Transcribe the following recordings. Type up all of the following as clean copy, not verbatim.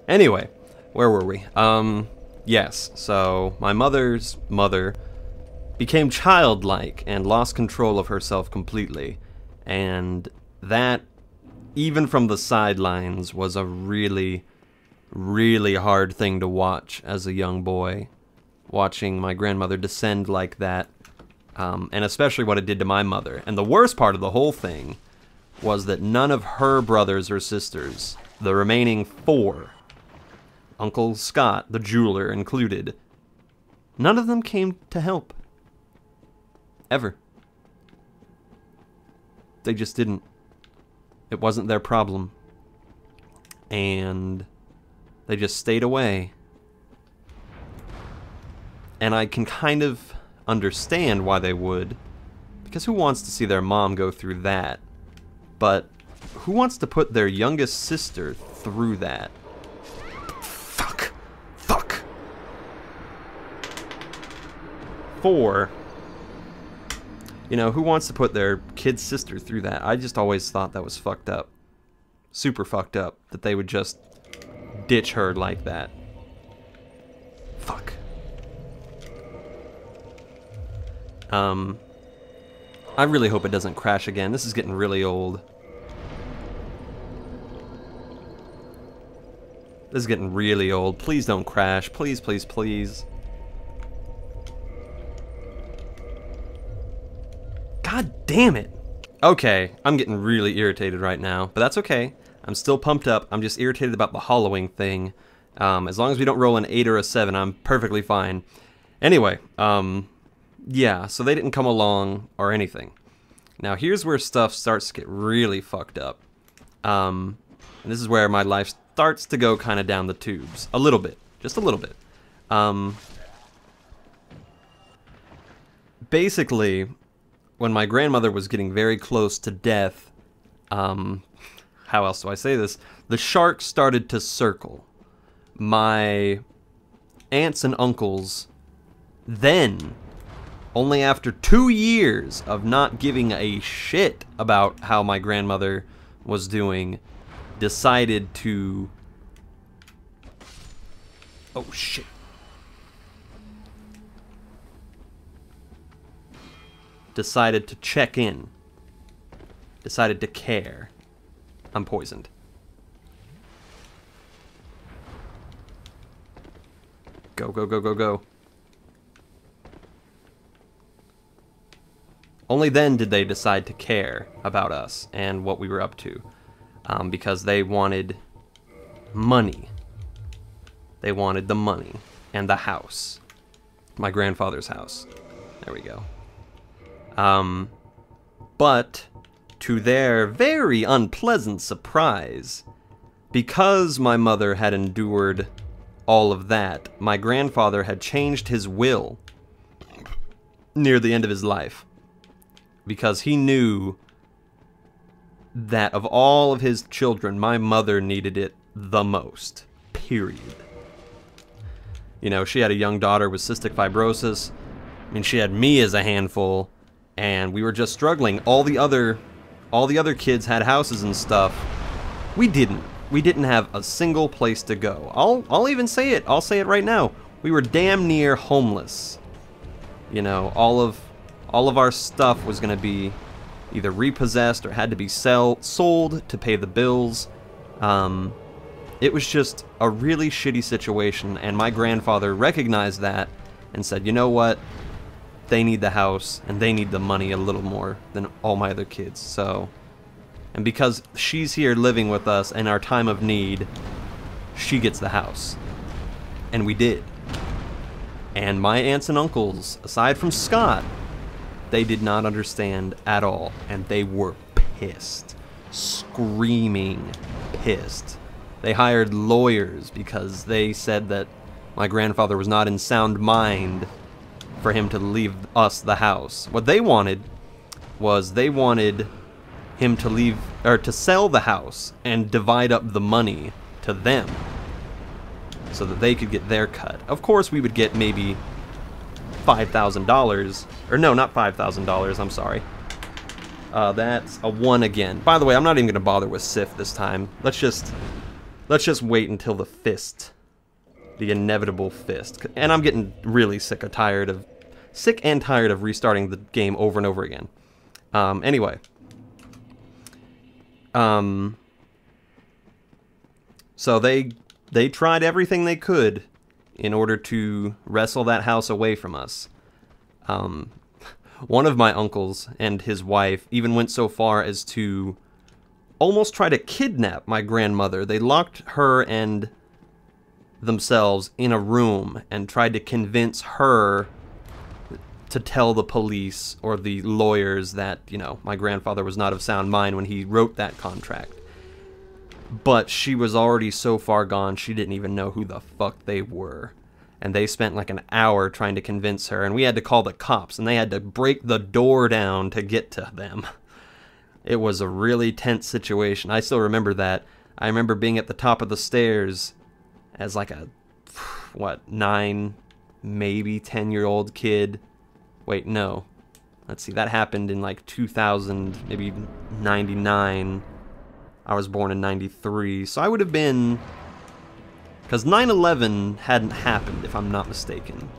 Anyway, where were we? Yes, so my mother's mother became childlike and lost control of herself completely. And that, even from the sidelines, was a really, really hard thing to watch as a young boy. Watching my grandmother descend like that, and especially what it did to my mother. And the worst part of the whole thing was that none of her brothers or sisters, the remaining 4, Uncle Scott, the jeweler included, none of them came to help. Ever. They just didn't. It wasn't their problem. And they just stayed away. And I can kind of understand why they would, because who wants to see their mom go through that? But who wants to put their youngest sister through that? Fuck. Fuck. 4. You know, who wants to put their kid sister through that? I just always thought that was fucked up. Super fucked up that they would just ditch her like that. Fuck. I really hope it doesn't crash again. This is getting really old. This is getting really old. Please don't crash. Please, please, please. God damn it. Okay, I'm getting really irritated right now, but that's okay. I'm still pumped up. I'm just irritated about the hollowing thing. As long as we don't roll an 8 or a 7, I'm perfectly fine. Anyway, yeah, so they didn't come along or anything. Now here's where stuff starts to get really fucked up. And this is where my life starts to go kind of down the tubes. A little bit. Just a little bit. Basically, when my grandmother was getting very close to death, how else do I say this? The shark started to circle. My aunts and uncles then, only after 2 years of not giving a shit about how my grandmother was doing, decided to... Oh, shit. Decided to check in. Decided to care. I'm poisoned. Go, go, go, go, go. Only then did they decide to care about us and what we were up to. Because they wanted money. They wanted the money and the house. My grandfather's house. There we go. But to their very unpleasant surprise, because my mother had endured all of that, my grandfather had changed his will near the end of his life. Because he knew that of all of his children, my mother needed it the most. Period. You know, she had a young daughter with cystic fibrosis. I mean, she had me as a handful, and we were just struggling. All the other kids had houses and stuff. We didn't. We didn't have a single place to go. I'll even say it. I'll say it right now. We were damn near homeless. You know, all of our stuff was going to be either repossessed or had to be sold to pay the bills. It was just a really shitty situation, and my grandfather recognized that and said, you know what? They need the house, and they need the money a little more than all my other kids, so... And because she's here living with us in our time of need, she gets the house. And we did. And my aunts and uncles, aside from Scott, they did not understand at all, and they were pissed. Screaming pissed. They hired lawyers because they said that my grandfather was not in sound mind for him to leave us the house. What they wanted was they wanted him to leave, or to sell the house and divide up the money to them so that they could get their cut. Of course we would get maybe $5,000, or no, not $5,000, I'm sorry. That's a 1 again. By the way, I'm not even going to bother with Sif this time. Let's just let's just wait until the fist. The inevitable fist. And I'm getting really sick and tired of restarting the game over and over again. Anyway. So they tried everything they could in order to wrestle that house away from us. One of my uncles and his wife even went so far as to almost try to kidnap my grandmother. They locked her and themselves in a room and tried to convince her to tell the police or the lawyers that, you know, my grandfather was not of sound mind when he wrote that contract. But she was already so far gone, she didn't even know who the fuck they were. And they spent like an hour trying to convince her, and we had to call the cops, and they had to break the door down to get to them. It was a really tense situation. I still remember that. I remember being at the top of the stairs as like a, 9, maybe 10-year-old kid. Wait, no. Let's see, that happened in like 2000, maybe 99. I was born in 93, so I would have been... Because 9/11 hadn't happened, if I'm not mistaken.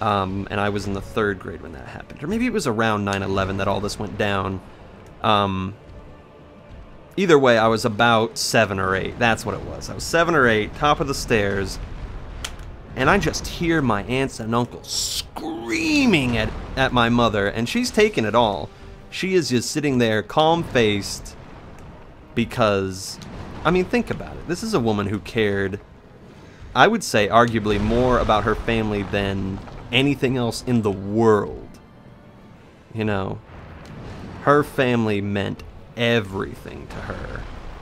And I was in the 3rd grade when that happened. Or maybe it was around 9/11 that all this went down. Either way, I was about 7 or 8. That's what it was. I was 7 or 8, top of the stairs. And I just hear my aunts and uncles screaming at my mother. And she's taking it all. She is just sitting there, calm-faced. Because... I mean, think about it. This is a woman who cared, I would say, arguably more about her family than anything else in the world. You know, her family meant everything to her.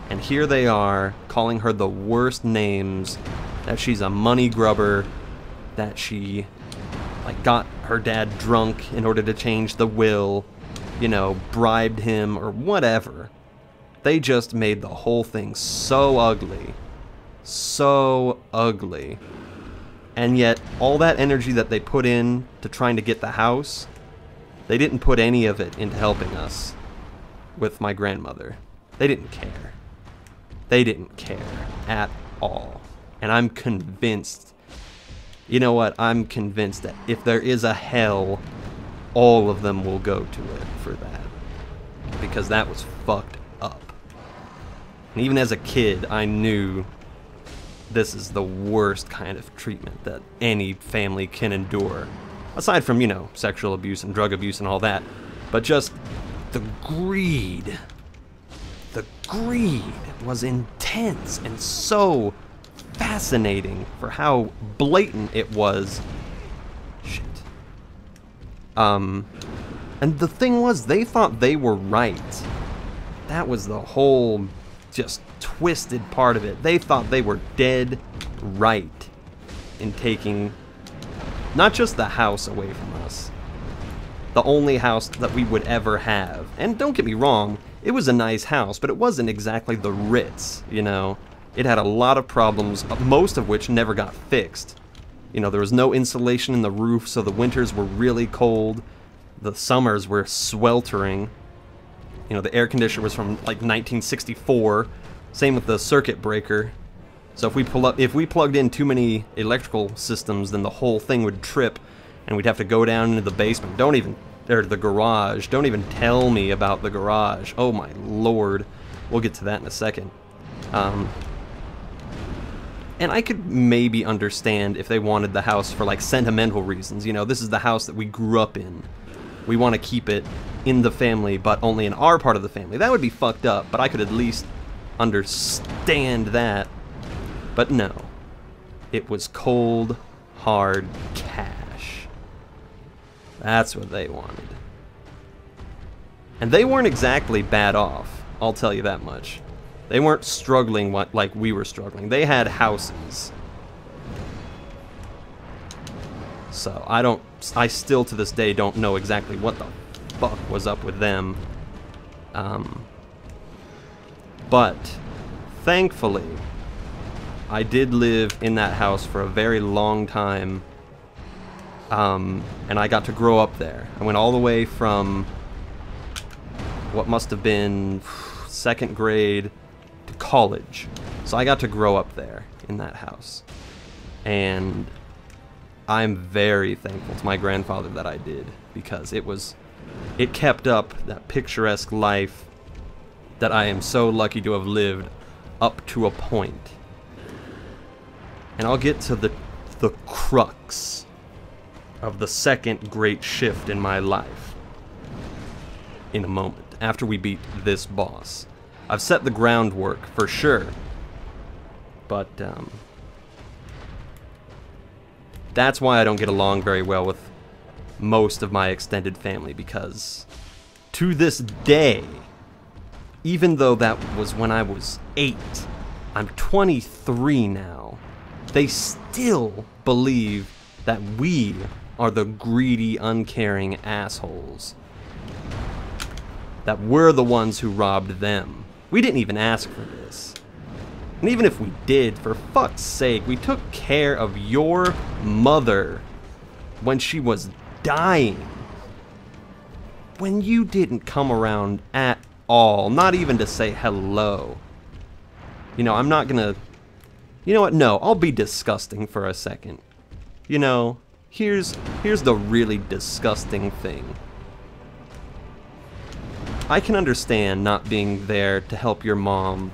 And here they are, calling her the worst names, that she's a money grubber, that she, like, got her dad drunk in order to change the will, you know, bribed him, or whatever. They just made the whole thing so ugly. So ugly. And yet, all that energy that they put in to trying to get the house, they didn't put any of it into helping us with my grandmother. They didn't care. They didn't care at all. And I'm convinced, you know what, I'm convinced that if there is a hell, all of them will go to it for that. Because that was fucked up. And even as a kid, I knew this is the worst kind of treatment that any family can endure. Aside from, you know, sexual abuse and drug abuse and all that. But just the greed. The greed was intense and so fascinating for how blatant it was. Shit. And the thing was, they thought they were right. That was the whole just twisted part of it. They thought they were dead right in taking not just the house away from us, the only house that we would ever have. And don't get me wrong, it was a nice house, but it wasn't exactly the Ritz, you know. It had a lot of problems, most of which never got fixed. You know, there was no insulation in the roof, so the winters were really cold. The summers were sweltering. You know, the air conditioner was from like 1964. Same with the circuit breaker. So if we plugged in too many electrical systems, then the whole thing would trip, and we'd have to go down into the basement. Or the garage. Don't even tell me about the garage. Oh my lord. We'll get to that in a second. And I could maybe understand if they wanted the house for like sentimental reasons. You know, this is the house that we grew up in. We want to keep it in the family, but only in our part of the family. That would be fucked up, but I could at least understand that. But no. It was cold, hard cash. That's what they wanted. And they weren't exactly bad off, I'll tell you that much. They weren't struggling like we were struggling. They had houses. So I still to this day don't know exactly what the fuck was up with them. But thankfully, I did live in that house for a very long time. And I got to grow up there. I went all the way from what must have been 2nd grade to college. So I got to grow up there in that house. And I'm very thankful to my grandfather that I did, because it kept up that picturesque life that I am so lucky to have lived up to a point. And I'll get to the crux of the second great shift in my life in a moment, after we beat this boss. I've set the groundwork for sure, but that's why I don't get along very well with most of my extended family, because to this day, even though that was when I was 8, I'm 23 now, they still believe that we are the greedy, uncaring assholes. That we're the ones who robbed them. We didn't even ask for this. And even if we did, for fuck's sake, we took care of your mother when she was dying. When you didn't come around at all, not even to say hello. You know, I'm not gonna... You know what? No, I'll be disgusting for a second. You know, here's the really disgusting thing. I can understand not being there to help your mom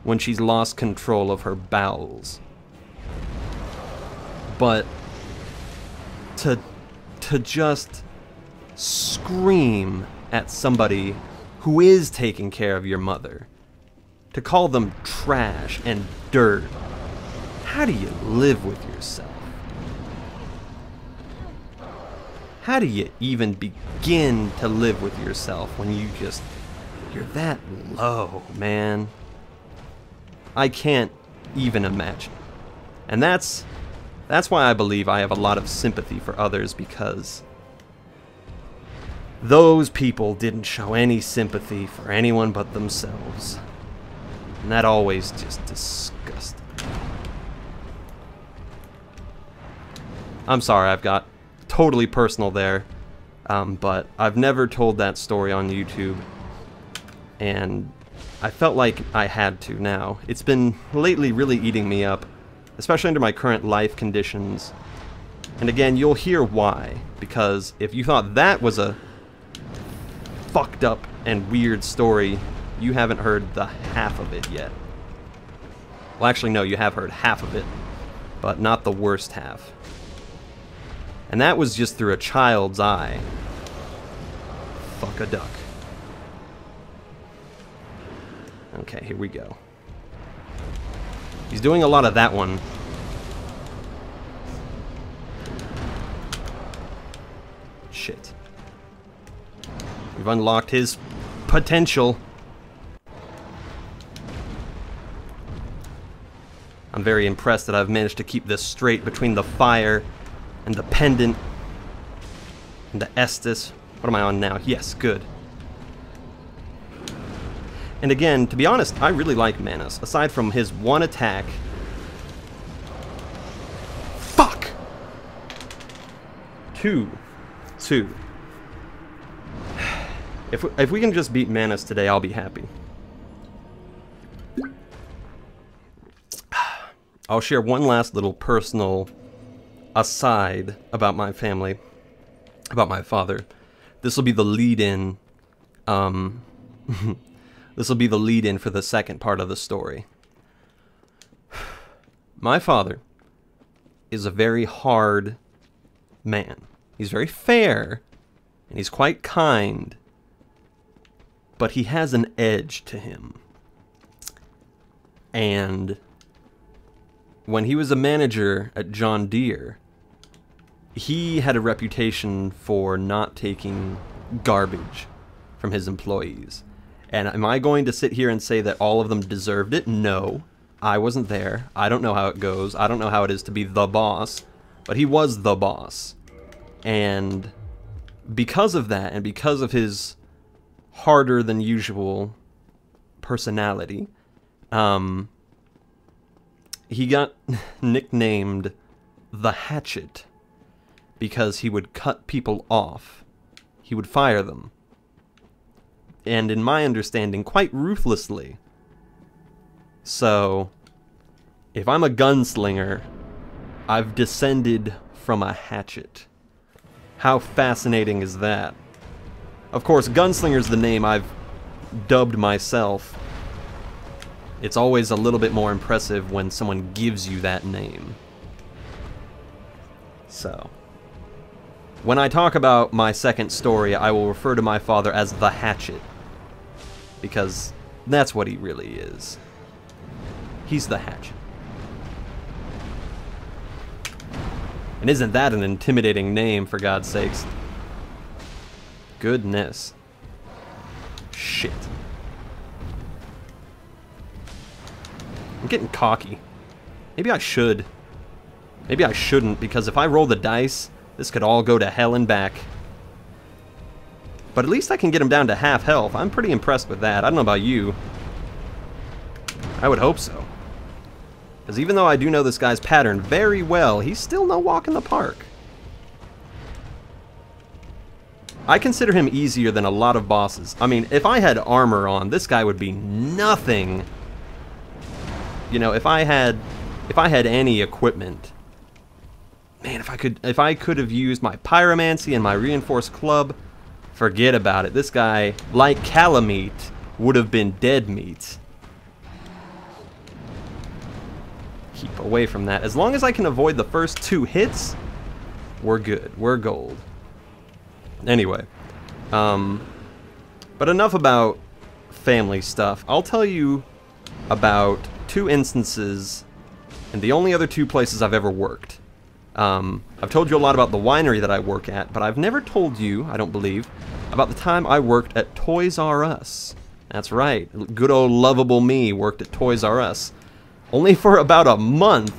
when she's lost control of her bowels. But to just scream at somebody who is taking care of your mother, to call them trash and dirt, how do you live with yourself? How do you even begin to live with yourself when you're that low, man? I can't even imagine. And that's why I believe I have a lot of sympathy for others, because those people didn't show any sympathy for anyone but themselves. And that always just disgusted me. I'm sorry, I've got totally personal there, but I've never told that story on YouTube, and I felt like I had to now. It's been lately really eating me up, especially under my current life conditions. And again, you'll hear why, because if you thought that was a fucked up and weird story, you haven't heard the half of it yet. Well, actually, no, you have heard half of it, but not the worst half. And that was just through a child's eye. Fuck a duck. Okay, here we go. He's doing a lot of that one. Shit. We've unlocked his potential. I'm very impressed that I've managed to keep this straight between the fire and the pendant and the Estus. What am I on now? Yes, good. And again, to be honest, I really like Manus. Aside from his one attack. Fuck! Two. If we can just beat Manus today, I'll be happy. I'll share one last little personal aside about my family, about my father. This will be the lead-in, this will be the lead-in for the second part of the story. My father is a very hard man. He's very fair, and he's quite kind, but he has an edge to him. And when he was a manager at John Deere, he had a reputation for not taking garbage from his employees. And am I going to sit here and say that all of them deserved it? No. I wasn't there. I don't know how it goes. I don't know how it is to be the boss. But he was the boss. And because of that, and because of his harder than usual personality, he got nicknamed the Hatchet because he would cut people off. He would fire them. And in my understanding, quite ruthlessly. So, If I'm a gunslinger, I've descended from a hatchet. How fascinating is that? Of course, Gunslinger's the name I've dubbed myself. It's always a little bit more impressive when someone gives you that name. So, when I talk about my second story, I will refer to my father as the Hatchet. Because that's what he really is. He's the Hatchet. And isn't that an intimidating name, for God's sakes? Goodness. Shit. I'm getting cocky. Maybe I should. Maybe I shouldn't, because if I roll the dice, this could all go to hell and back. But at least I can get him down to half health. I'm pretty impressed with that. I don't know about you. I would hope so. Because even though I do know this guy's pattern very well, he's still no walk in the park. I consider him easier than a lot of bosses. I mean, if I had armor on, this guy would be nothing. You know, if I had any equipment, man, if I could have used my pyromancy and my reinforced club, forget about it. This guy, like Calamite, would have been dead meat. Keep away from that. As long as I can avoid the first 2 hits, we're good. We're gold. Anyway, but enough about family stuff. I'll tell you about 2 instances and the only other 2 places I've ever worked. I've told you a lot about the winery that I work at, but I've never told you, I don't believe, about the time I worked at Toys R Us. That's right, good old lovable me worked at Toys R Us. Only for about a month,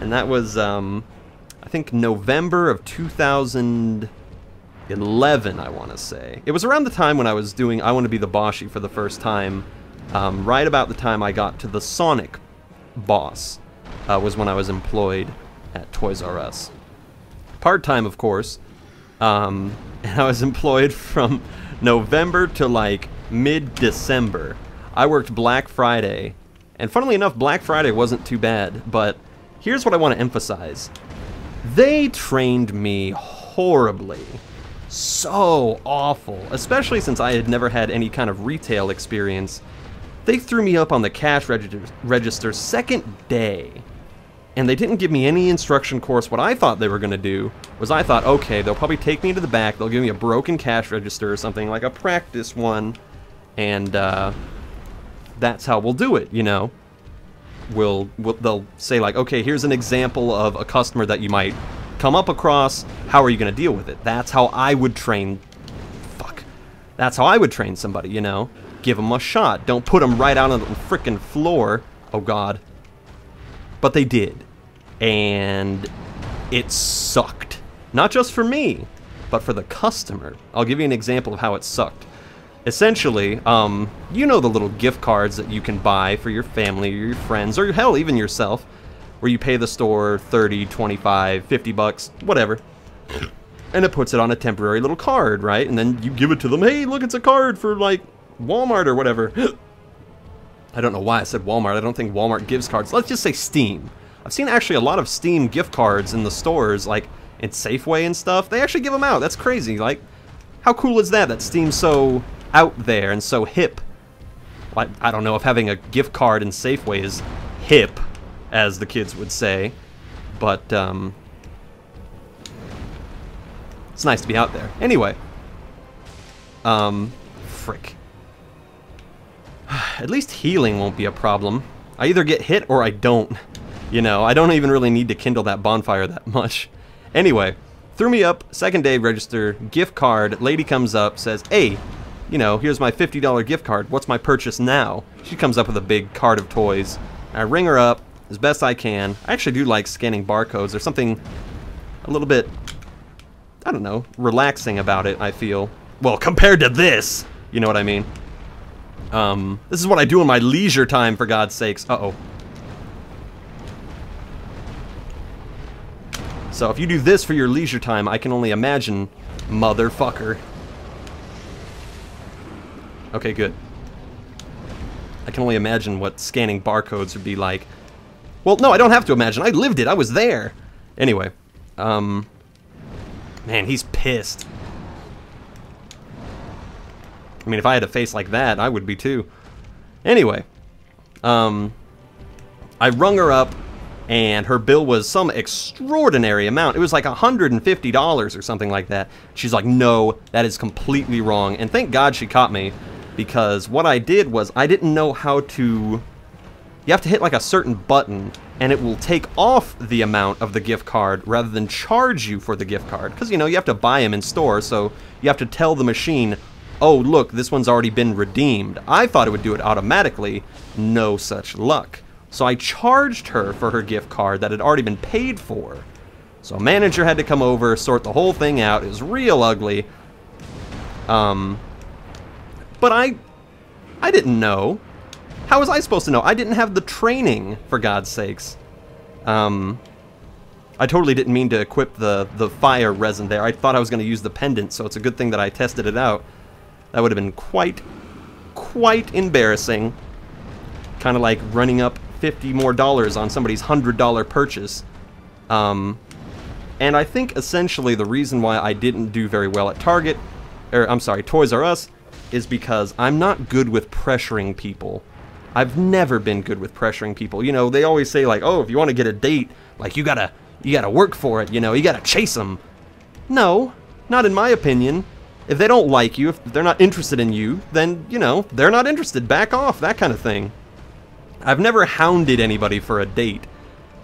and that was, I think, November of 2011, I want to say. It was around the time when I was doing I Want to Be the Bossy for the first time, right about the time I got to the Sonic boss, was when I was employed at Toys R Us. Part-time, of course, and I was employed from November to, like, mid-December. I worked Black Friday. And funnily enough, Black Friday wasn't too bad, but here's what I want to emphasize. They trained me horribly. So awful. Especially since I had never had any kind of retail experience. They threw me up on the cash register second day. And they didn't give me any instruction course. What I thought they were going to do was I thought, okay, they'll probably take me to the back, they'll give me a broken cash register or something, like a practice one, and, that's how we'll do it, you know. They'll say, like, okay, here's an example of a customer that you might come up across. How are you going to deal with it? That's how I would train. Fuck. That's how I would train somebody, you know. Give them a shot. Don't put them right out on the frickin' floor. Oh, God. But they did. And it sucked. Not just for me, but for the customer. I'll give you an example of how it sucked. Essentially, you know the little gift cards that you can buy for your family or your friends, or hell, even yourself, where you pay the store 30, 25, 50 bucks, whatever, and it puts it on a temporary little card, right? And then you give it to them, hey, look, it's a card for, like, Walmart or whatever. I don't know why I said Walmart. I don't think Walmart gives cards. Let's just say Steam. I've seen actually a lot of Steam gift cards in the stores, like in Safeway and stuff. They actually give them out. That's crazy. Like, how cool is that? That Steam's so out there and so hip. Like, I don't know if having a gift card in Safeway is hip, as the kids would say, but it's nice to be out there. Anyway, frick. At least healing won't be a problem. I either get hit or I don't. You know, I don't even really need to kindle that bonfire that much. Anyway, threw me up, second day register, gift card, lady comes up, says, hey, you know, here's my $50 gift card. What's my purchase now? She comes up with a big cart of toys. I ring her up as best I can. I actually do like scanning barcodes. There's something a little bit, I don't know, relaxing about it, I feel. Well, compared to this, you know what I mean? This is what I do in my leisure time, for God's sakes. Uh-oh. So if you do this for your leisure time, I can only imagine, motherfucker. Okay, good. I can only imagine what scanning barcodes would be like. Well, no, I don't have to imagine. I lived it. I was there. Anyway. Man, he's pissed. I mean, if I had a face like that, I would be too. Anyway. I rung her up, and her bill was some extraordinary amount. It was like $150 or something like that. She's like, no, that is completely wrong. And thank God she caught me, because what I did was I didn't know how to... You have to hit like a certain button, and it will take off the amount of the gift card rather than charge you for the gift card. Because, you know, you have to buy them in store, so you have to tell the machine, oh, look, this one's already been redeemed. I thought it would do it automatically. No such luck. So I charged her for her gift card that had already been paid for. So a manager had to come over, sort the whole thing out. It was real ugly. But I didn't know. How was I supposed to know? I didn't have the training, for God's sakes. I totally didn't mean to equip the fire resin there. I thought I was going to use the pendant, so it's a good thing that I tested it out. That would have been quite embarrassing. Kind of like running up $50 more on somebody's $100 purchase. And I think essentially the reason why I didn't do very well at Target, or I'm sorry, Toys R Us, is because I'm not good with pressuring people. I've never been good with pressuring people. You know, they always say like, oh, if you want to get a date, like you gotta work for it, you know, you gotta chase them. No, not in my opinion. If they don't like you, if they're not interested in you, then, you know, they're not interested. Back off, that kind of thing. I've never hounded anybody for a date,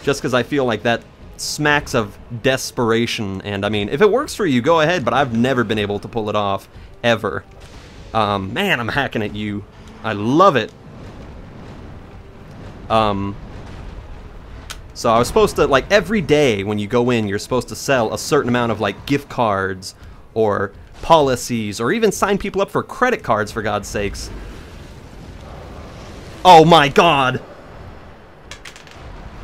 just because I feel like that smacks of desperation. And I mean, if it works for you, go ahead, but I've never been able to pull it off, ever. Man, I'm hacking at you. I love it. So I was supposed to, like, every day when you go in, you're supposed to sell a certain amount of, like, gift cards or policies, or even sign people up for credit cards, for God's sakes. Oh my God!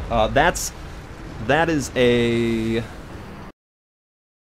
That is a...